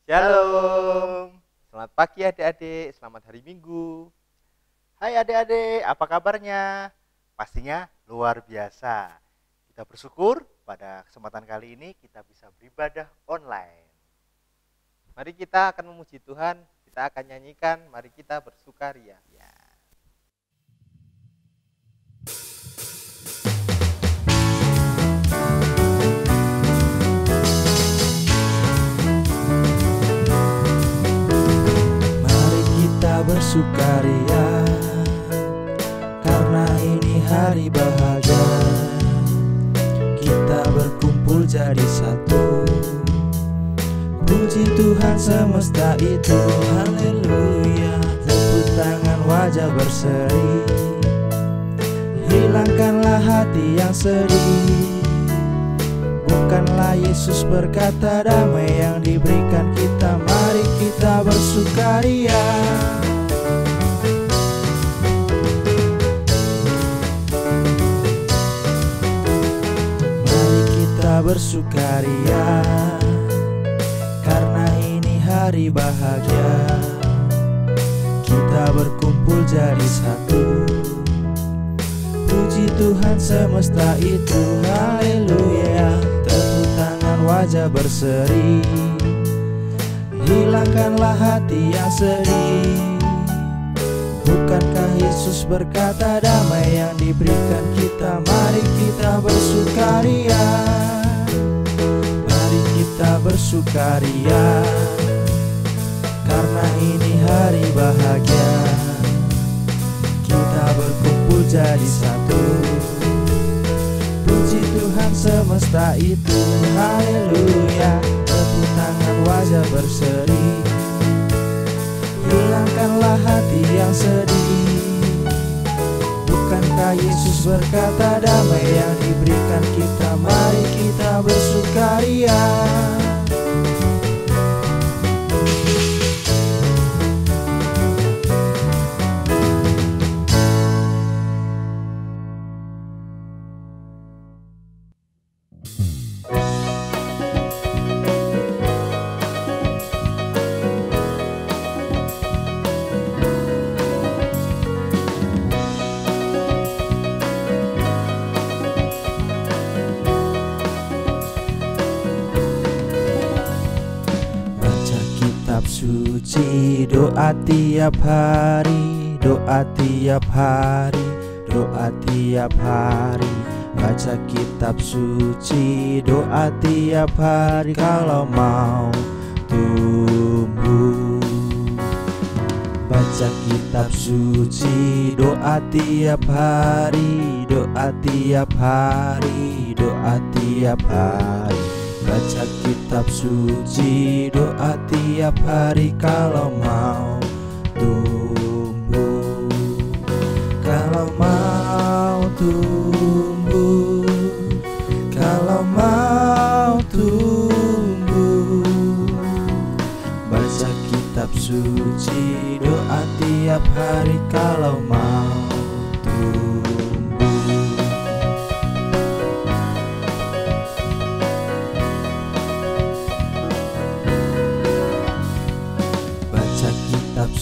Shalom. Selamat pagi adik-adik, selamat hari Minggu. Hai adik-adik, apa kabarnya? Pastinya luar biasa. Kita bersyukur pada kesempatan kali ini kita bisa beribadah online. Mari kita akan memuji Tuhan, kita akan nyanyikan, mari kita bersukaria. Ya. Mari kita bersukaria, karena ini hari bahagia. Kita berkumpul jadi satu, puji Tuhan semesta itu. Haleluya. Tepuk tangan, wajah berseri, hilangkanlah hati yang sedih. Bukanlah Yesus berkata damai yang diberikan kita. Mari kita bersukaria. Mari kita bersukaria, karena ini hari bahagia. Kita berkumpul jadi satu, puji Tuhan semesta itu. Haleluya. Tepuk tangan, wajah berseri, hilangkanlah hati yang sedih. Bukankah Yesus berkata damai yang diberikan kita. Mari kita bersukaria, mari kita bersukaria, karena ini hari bahagia. Kita berkumpul jadi satu, puji Tuhan semesta itu. Haleluya. Tepuk tangan, wajah berseri, hilangkanlah hati yang sedih. Bukankah Yesus berkata damai yang diberikan kita. Mari kita bersukaria. Suci, doa tiap hari, doa tiap hari, doa tiap hari. Baca kitab suci, doa tiap hari kalau mau tumbuh. Baca kitab suci, doa tiap hari, doa tiap hari, doa tiap hari. Baca kitab suci, doa tiap hari kalau mau tumbuh. Kalau mau tumbuh, kalau mau tumbuh. Baca kitab suci, doa tiap hari kalau mau tumbuh.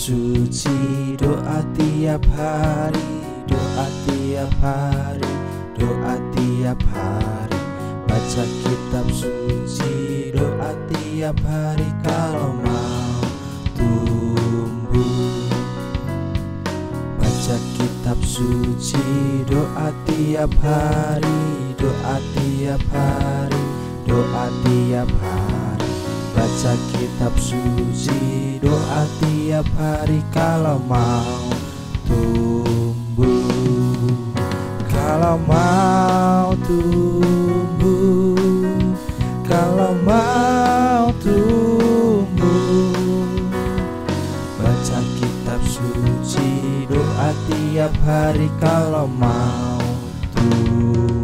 Suci, doa tiap hari, doa tiap hari, doa tiap hari. Baca kitab suci, doa tiap hari kalau mau tumbuh. Baca kitab suci, doa tiap hari, doa tiap hari, doa tiap hari. Baca kitab suci, doa tiap hari kalau mau tumbuh. Kalau mau tumbuh, kalau mau tumbuh. Baca kitab suci, doa tiap hari kalau mau tumbuh.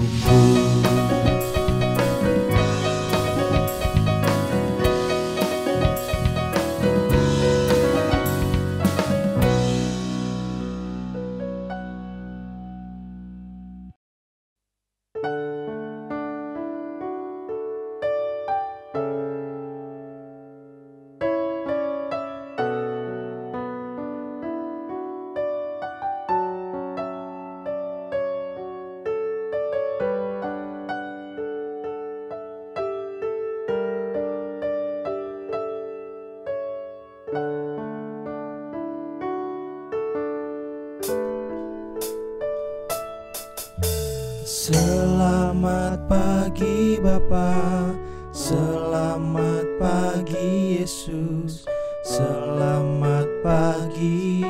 Selamat pagi Bapa, selamat pagi Yesus, selamat pagi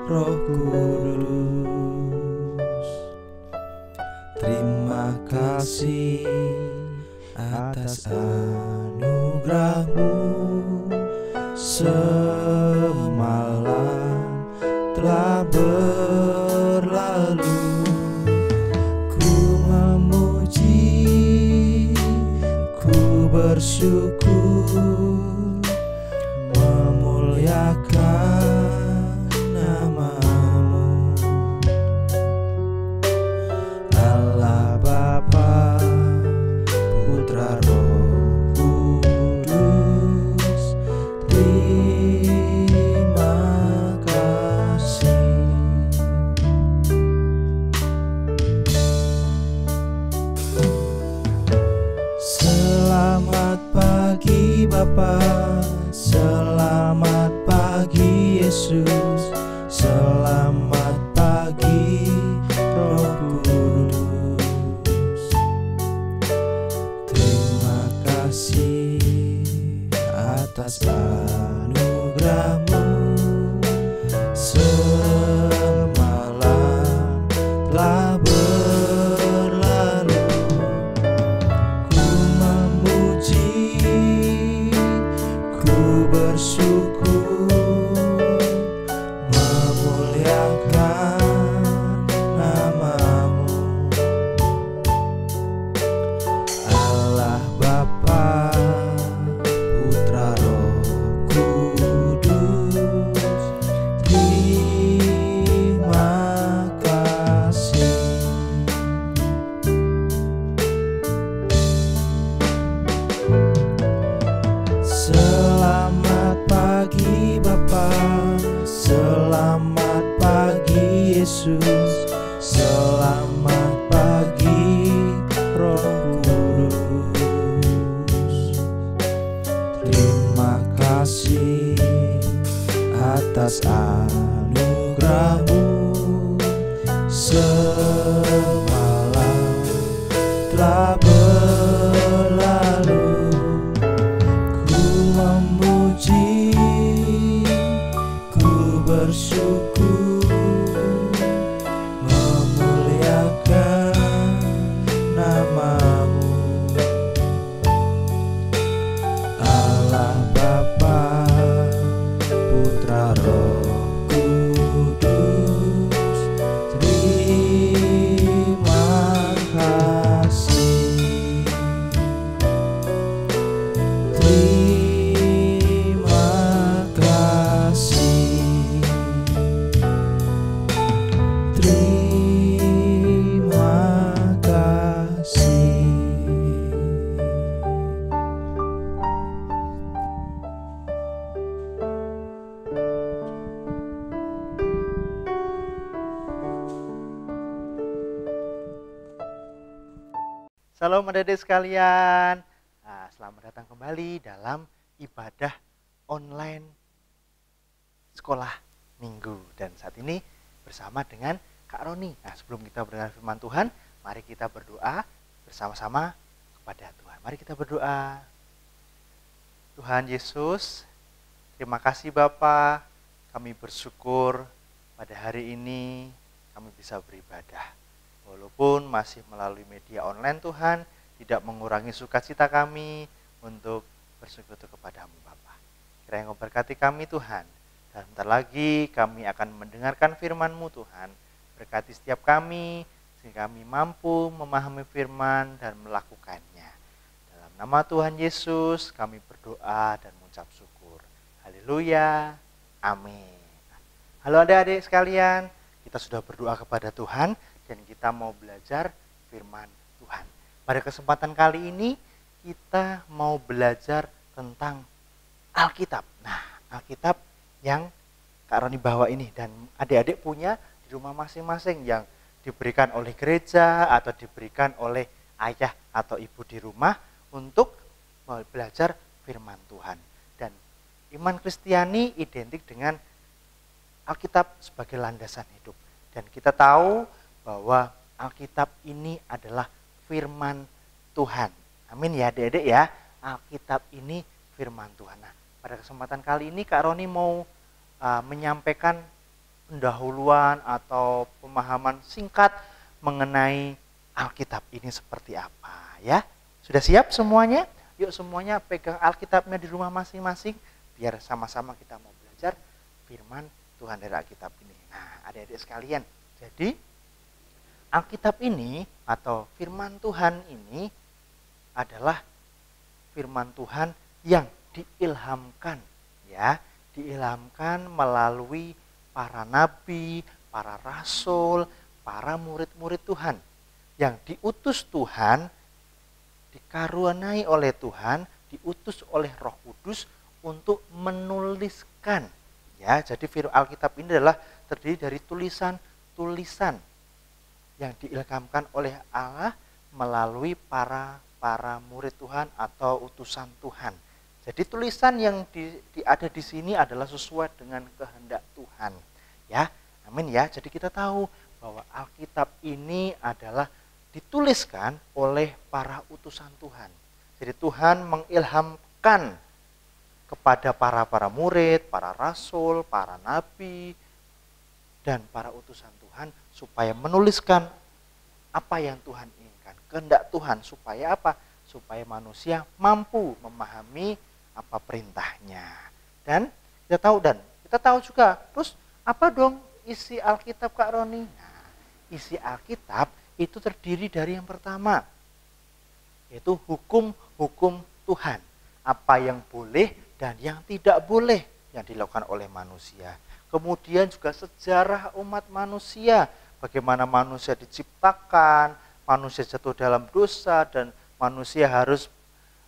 Roh Kudus. Terima kasih atas anugerah-Mu, semalam telah berlalu. Ku memuji, ku bersyukur, memuliakan nama-Mu. Allah Bapa, Putra Roh Kudus, terima kasih. Selamat pagi Bapa, selamat pagi Yesus, selamat pagi Roh Kudus. Terima kasih atas anugerah-Mu, semalam telah berlalu. Ku memuji, ku bersyukur, memuliakan nama-Mu. Allah Bapa, Putra Roh Kudus, terima kasih. Selamat pagi Bapa, selamat pagi Yesus, selamat pagi Roh Kudus. Terima kasih atas anugerah-Mu, semalam telah berlalu. Ku memuji, ku bersyukur, memuliakan nama-Mu. Allah Bapa, Putra Roh Kudus, terima kasih. Terima kasih. Terima kasih. Salam adik-adik sekalian. Nah, selamat datang kembali dalam ibadah online sekolah minggu. Dan saat ini bersama dengan Kak Roni. Nah, sebelum kita mendengar firman Tuhan, mari kita berdoa bersama-sama kepada Tuhan. Mari kita berdoa. Tuhan Yesus, terima kasih Bapa. Kami bersyukur pada hari ini kami bisa beribadah. Walaupun masih melalui media online Tuhan, tidak mengurangi sukacita kami untuk bersekutu kepadamu Bapa. Kiranya Engkau berkati kami Tuhan. Dan bentar lagi kami akan mendengarkan firman-Mu Tuhan. Berkati setiap kami, sehingga kami mampu memahami firman dan melakukannya. Dalam nama Tuhan Yesus kami berdoa dan mengucap syukur. Haleluya. Amin. Halo adik-adik sekalian, kita sudah berdoa kepada Tuhan dan kita mau belajar firman Tuhan. Pada kesempatan kali ini kita mau belajar tentang Alkitab. Nah, Alkitab yang Kak Roni bawa ini dan adik-adik punya di rumah masing-masing yang diberikan oleh gereja atau diberikan oleh ayah atau ibu di rumah untuk belajar firman Tuhan. Dan iman Kristiani identik dengan Alkitab sebagai landasan hidup. Dan kita tahu bahwa Alkitab ini adalah firman Tuhan. Amin ya adik-adik ya. Alkitab ini firman Tuhan. Nah, pada kesempatan kali ini Kak Roni mau menyampaikan pendahuluan atau pemahaman singkat mengenai Alkitab ini seperti apa ya. Sudah siap semuanya? Yuk semuanya pegang Alkitabnya di rumah masing-masing biar sama-sama kita mau belajar firman Tuhan dari Alkitab ini. Nah, adik-adik sekalian, jadi Alkitab ini atau firman Tuhan ini adalah firman Tuhan yang diilhamkan ya, diilhamkan melalui para nabi, para rasul, para murid-murid Tuhan yang diutus Tuhan, dikaruniai oleh Tuhan, diutus oleh Roh Kudus untuk menuliskan ya. Jadi firman Alkitab ini adalah terdiri dari tulisan-tulisan yang diilhamkan oleh Allah melalui para murid Tuhan atau utusan Tuhan. Jadi tulisan yang ada di sini adalah sesuai dengan kehendak Tuhan ya. Amin ya. Jadi kita tahu bahwa Alkitab ini adalah dituliskan oleh para utusan Tuhan. Jadi Tuhan mengilhamkan kepada para murid, para rasul, para nabi, dan para utusan Tuhan supaya menuliskan apa yang Tuhan inginkan. Kehendak Tuhan supaya apa? Supaya manusia mampu memahami apa perintahnya. Dan kita tahu juga, terus apa dong isi Alkitab Kak Roni? Nah, isi Alkitab itu terdiri dari yang pertama, yaitu hukum-hukum Tuhan. Apa yang boleh dan yang tidak boleh yang dilakukan oleh manusia. Kemudian juga sejarah umat manusia, bagaimana manusia diciptakan, manusia jatuh dalam dosa, dan manusia harus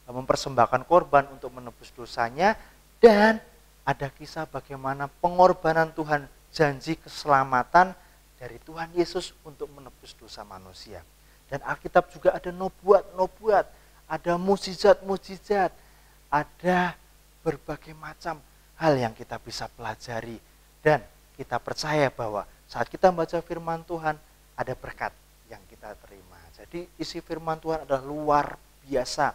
mempersembahkan korban untuk menebus dosanya. Dan ada kisah bagaimana pengorbanan Tuhan, janji keselamatan dari Tuhan Yesus untuk menebus dosa manusia. Dan Alkitab juga ada nubuat-nubuat, ada mukjizat-mukjizat, ada berbagai macam hal yang kita bisa pelajari. Dan kita percaya bahwa saat kita membaca firman Tuhan, ada berkat yang kita terima. Jadi isi firman Tuhan adalah luar biasa.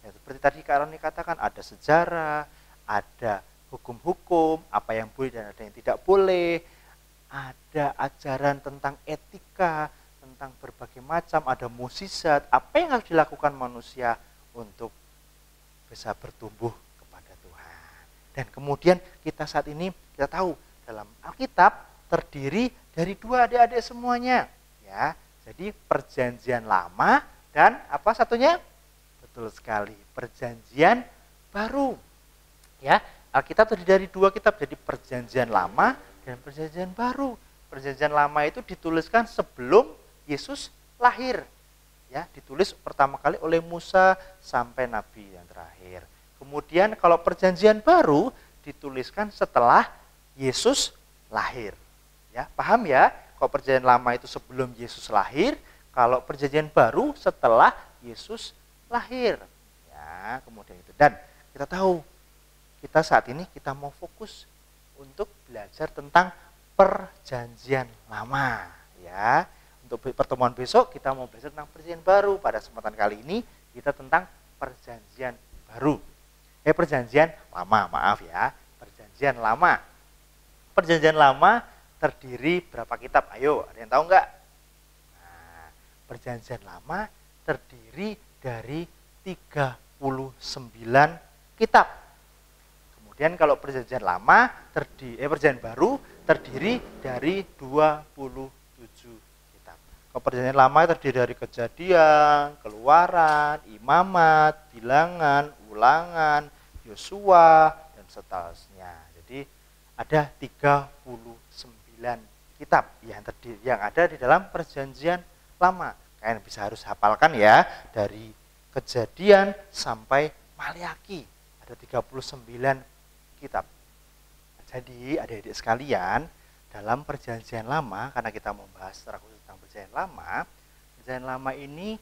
Ya, seperti tadi Kak Roni katakan, ada sejarah, ada hukum-hukum, apa yang boleh dan ada yang tidak boleh, ada ajaran tentang etika, tentang berbagai macam, ada mukjizat, apa yang harus dilakukan manusia untuk bisa bertumbuh kepada Tuhan. Dan kemudian kita saat ini kita tahu dalam Alkitab terdiri dari dua adik-adik semuanya, ya. Jadi Perjanjian Lama dan apa satunya? Betul sekali, Perjanjian Baru. Ya, Alkitab terdiri dari dua kitab, jadi Perjanjian Lama dan Perjanjian Baru. Perjanjian Lama itu dituliskan sebelum Yesus lahir. Ya, ditulis pertama kali oleh Musa sampai Nabi yang terakhir. Kemudian kalau Perjanjian Baru dituliskan setelah Yesus lahir. Ya, paham ya? Kalau Perjanjian Lama itu sebelum Yesus lahir, kalau Perjanjian Baru setelah Yesus lahir. Ya, kemudian itu. Dan kita tahu kita saat ini kita mau fokus untuk belajar tentang Perjanjian Lama, ya. Untuk pertemuan besok kita mau belajar tentang Perjanjian Baru. Pada kesempatan kali ini kita tentang Perjanjian Baru. Perjanjian Lama, maaf ya. Perjanjian Lama. Perjanjian Lama terdiri berapa kitab? Ayo, ada yang tahu nggak? Nah, Perjanjian Lama terdiri dari 39 kitab. Kemudian kalau Perjanjian Lama Perjanjian Baru terdiri dari 27 kitab. Kalau Perjanjian Lama terdiri dari Kejadian, Keluaran, Imamat, Bilangan, Ulangan, Yosua, dan seterusnya. Jadi ada 39 kitab yang ada di dalam Perjanjian Lama. Kalian bisa harus hafalkan ya, dari Kejadian sampai Maliaki. Ada 39 kitab. Jadi adik-adik sekalian, dalam Perjanjian Lama, karena kita membahas secara khusus tentang Perjanjian Lama ini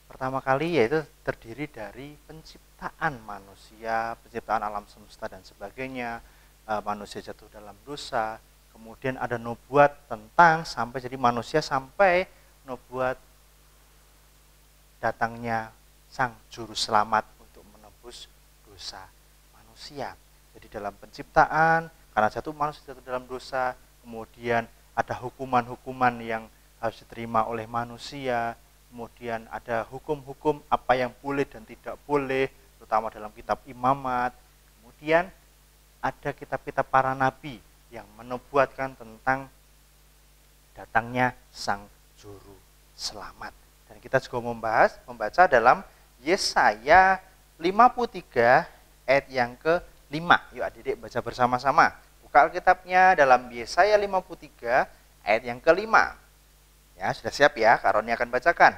pertama kali yaitu terdiri dari penciptaan manusia, penciptaan alam semesta dan sebagainya, manusia jatuh dalam dosa, kemudian ada nubuat tentang sampai jadi manusia sampai membuat datangnya Sang Juru Selamat untuk menebus dosa manusia. Jadi dalam penciptaan, karena manusia jatuh dalam dosa, kemudian ada hukuman-hukuman yang harus diterima oleh manusia, kemudian ada hukum-hukum apa yang boleh dan tidak boleh, terutama dalam kitab Imamat. Kemudian ada kitab-kitab para nabi yang menubuatkan tentang datangnya Sang Juru Selamat. Dan kita juga membaca dalam Yesaya 53 ayat yang ke-5. Yuk adik-adik baca bersama-sama. Buka Alkitabnya dalam Yesaya 53 ayat yang ke-5. Ya, sudah siap ya? Kak Roni akan bacakan.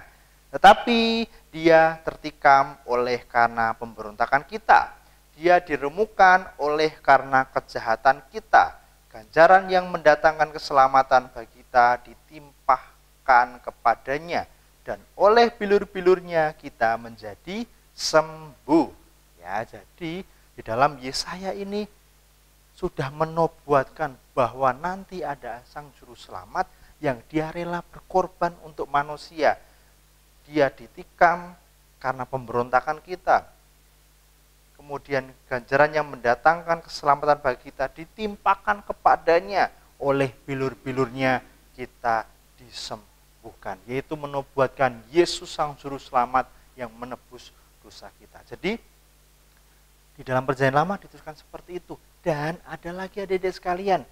Tetapi dia tertikam oleh karena pemberontakan kita. Dia diremukan oleh karena kejahatan kita. Ganjaran yang mendatangkan keselamatan bagi kita ditimpahkan kepadanya. Dan oleh bilur-bilurnya kita menjadi sembuh. Ya, jadi di dalam Yesaya ini sudah menubuatkan bahwa nanti ada Sang Juru Selamat yang dia rela berkorban untuk manusia. Dia ditikam karena pemberontakan kita. Kemudian ganjaran yang mendatangkan keselamatan bagi kita ditimpakan kepadanya. Oleh bilur-bilurnya kita disembuhkan. Yaitu menubuatkan Yesus Sang Juru Selamat yang menebus dosa kita. Jadi di dalam Perjanjian Lama dituliskan seperti itu. Dan ada lagi adik-adik sekalian.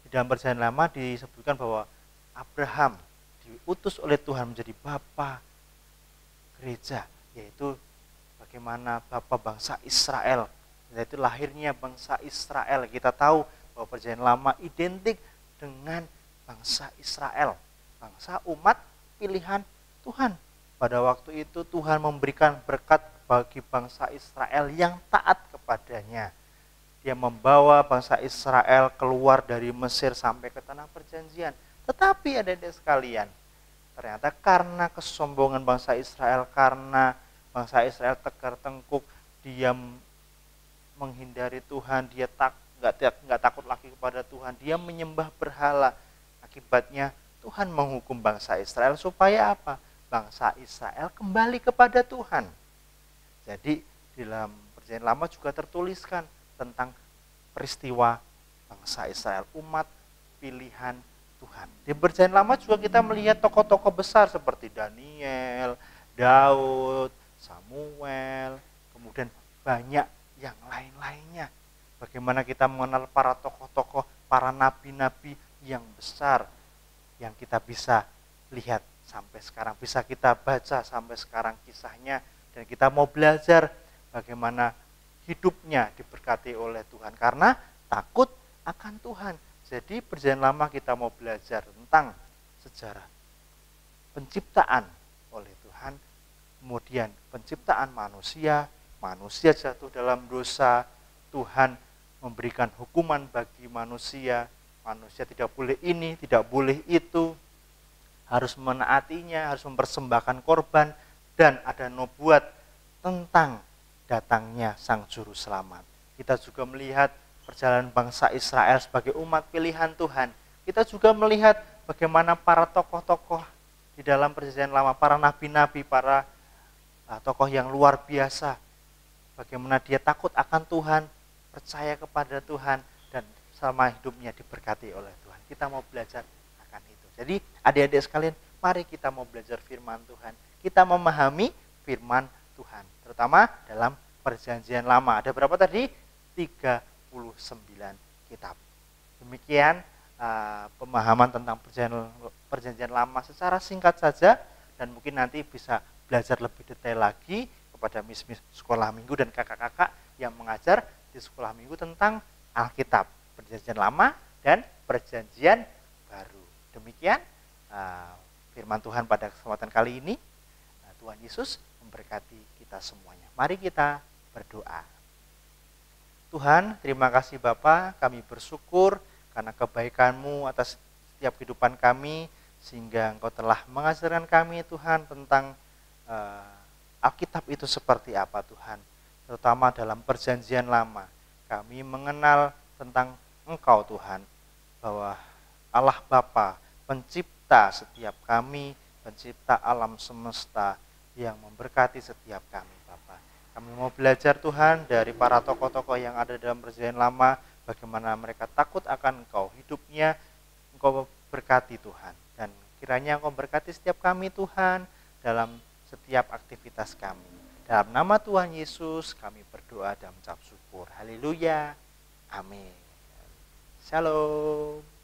Di dalam Perjanjian Lama disebutkan bahwa Abraham diutus oleh Tuhan menjadi bapa gereja, yaitu bagaimana bapa bangsa Israel, yaitu lahirnya bangsa Israel. Kita tahu bahwa Perjanjian Lama identik dengan bangsa Israel, bangsa umat pilihan Tuhan. Pada waktu itu Tuhan memberikan berkat bagi bangsa Israel yang taat kepadanya. Dia membawa bangsa Israel keluar dari Mesir sampai ke tanah perjanjian. Tetapi adik-adik sekalian, ternyata karena kesombongan bangsa Israel, karena bangsa Israel tegar tengkuk, dia menghindari Tuhan, dia nggak takut lagi kepada Tuhan, dia menyembah berhala. Akibatnya Tuhan menghukum bangsa Israel supaya apa? Bangsa Israel kembali kepada Tuhan. Jadi di dalam Perjanjian Lama juga tertuliskan tentang peristiwa bangsa Israel, umat pilihan Tuhan. Di Perjanjian Lama juga kita melihat tokoh-tokoh besar seperti Daniel, Daud, Samuel, kemudian banyak yang lain-lainnya. Bagaimana kita mengenal para tokoh-tokoh, para nabi-nabi yang besar yang kita bisa lihat sampai sekarang, bisa kita baca sampai sekarang kisahnya, dan kita mau belajar bagaimana hidupnya diberkati oleh Tuhan karena takut akan Tuhan. Jadi Perjanjian Lama kita mau belajar tentang sejarah penciptaan oleh Tuhan, kemudian penciptaan manusia, manusia jatuh dalam dosa, Tuhan memberikan hukuman bagi manusia, manusia tidak boleh ini, tidak boleh itu, harus menaatinya, harus mempersembahkan korban, dan ada nubuat tentang datangnya Sang Juru Selamat. Kita juga melihat perjalanan bangsa Israel sebagai umat pilihan Tuhan. Kita juga melihat bagaimana para tokoh-tokoh di dalam Perjanjian Lama, para nabi-nabi, para tokoh yang luar biasa. Bagaimana dia takut akan Tuhan, percaya kepada Tuhan, dan selama hidupnya diberkati oleh Tuhan. Kita mau belajar akan itu. Jadi adik-adik sekalian, mari kita mau belajar firman Tuhan. Kita memahami firman Tuhan, terutama dalam Perjanjian Lama. Ada berapa tadi? 39 kitab. Demikian pemahaman tentang Perjanjian Lama secara singkat saja, dan mungkin nanti bisa belajar lebih detail lagi kepada mis-mis sekolah minggu dan kakak-kakak yang mengajar di sekolah minggu tentang Alkitab, Perjanjian Lama dan Perjanjian Baru. Demikian firman Tuhan pada kesempatan kali ini. Tuhan Yesus memberkati kita semuanya. Mari kita berdoa. Tuhan, terima kasih Bapa, kami bersyukur karena kebaikan-Mu atas setiap kehidupan kami, sehingga Engkau telah mengajarkan kami Tuhan tentang Alkitab itu seperti apa Tuhan. Terutama dalam Perjanjian Lama, kami mengenal tentang Engkau Tuhan, bahwa Allah Bapa, pencipta setiap kami, pencipta alam semesta yang memberkati setiap kami Bapa. Kami mau belajar Tuhan dari para tokoh-tokoh yang ada dalam perjanjian lama, bagaimana mereka takut akan Engkau, hidupnya Engkau berkati Tuhan. Dan kiranya Engkau berkati setiap kami Tuhan dalam setiap aktivitas kami. Dalam nama Tuhan Yesus kami berdoa dan mengucap syukur. Haleluya. Amin. Shalom.